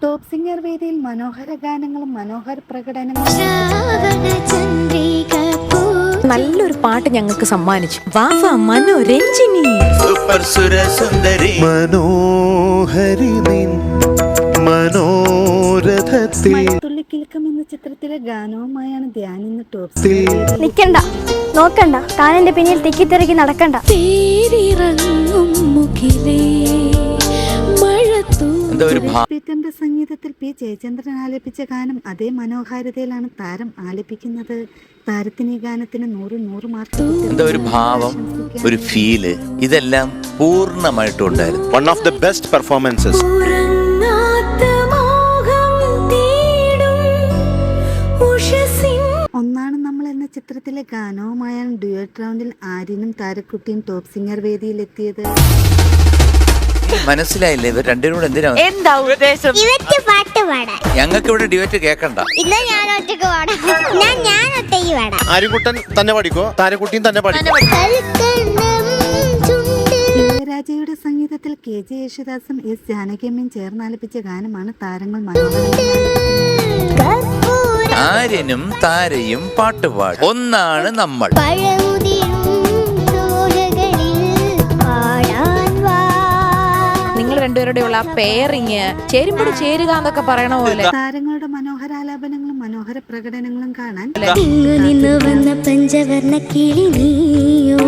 Top singer വേദിയിൽ മനോഹര ഗാനങ്ങളും മനോഹര പ്രകടനങ്ങളും. നല്ലൊരു പാട്ട് ഞങ്ങൾക്ക് സമ്മാനിച്ചു. വാവ മനോരഞ്ജിനി സൂപ്പർ സുരസുന്ദരി മനോഹരി മനോരഥത്തിൽ തുള്ളിക്കിൽക്കം എന്ന ചിത്രത്തിലെ ഗാനവുമായാണ് ധ്യാൻ ഇന്ന് ടോപ്പ് നിക്കണ്ട, നോക്കണ്ട, താനെന്റെ പിന്നിൽ തിക്കിത്തിരക്കി നടക്കണ്ട. പീറ്ററിന്റെ സംഗീതത്തിൽ പി ജയചന്ദ്രൻ ആലപിച്ച ഗാനം അതേ മനോഹാരിതയിലാണ് താരം ആലപിക്കുന്നത്. താരത്തിന് ഈ ഗാനത്തിന് 100 മാർക്ക്. എന്താ ഒരു ഭാവം, ഒരു ഫീല്, ഇതെല്ലാം പൂർണ്ണമായിട്ടും ഉണ്ടായിരുന്നു. One of the best performances. ഒന്നാണ് നമ്മൾ എന്ന ചിത്രത്തിലെ ഗാനവുമായാണ് ഡ്യുവറ്റ് റൗണ്ടിൽ ആര്യനും താരക്കുട്ടിയും ടോപ്പ് സിംഗർ വേദിയിലെത്തിയത്. മനസ്സിലായില്ലേ ഇവർ രണ്ടുപേരും കൂടെ എന്തിനാ? എന്താ ഉദ്ദേശം? ഞങ്ങൾക്ക് ഇവിടെ ഡ്യുവറ്റ് കേൾക്കണ്ട. ആര്യൻകുട്ടൻ തന്നെ പഠിക്കോ, താരക്കുട്ടിയും തന്നെ പഠിക്കോ. ഇളയരാജയുടെ സംഗീതത്തിൽ KJ യേശുദാസും S ജാനകിയമ്മയും ചേർന്നാലപിച്ച ഗാനമാണ് താരങ്ങൾ മനോഹരം. ആര്യനും താരയും പാട്ടുപാടും ഒന്നാണ് നമ്മൾ. നിങ്ങൾ രണ്ടുപേരുടെയുള്ള ആ പെയറിങ് ചേരുമ്പോൾ ചേരുക എന്നൊക്കെ പറയണ പോലെ താരങ്ങളുടെ മനോഹരാലാപനങ്ങളും മനോഹര പ്രകടനങ്ങളും കാണാൻ പഞ്ചവർണ്ണ കിളി നീയോ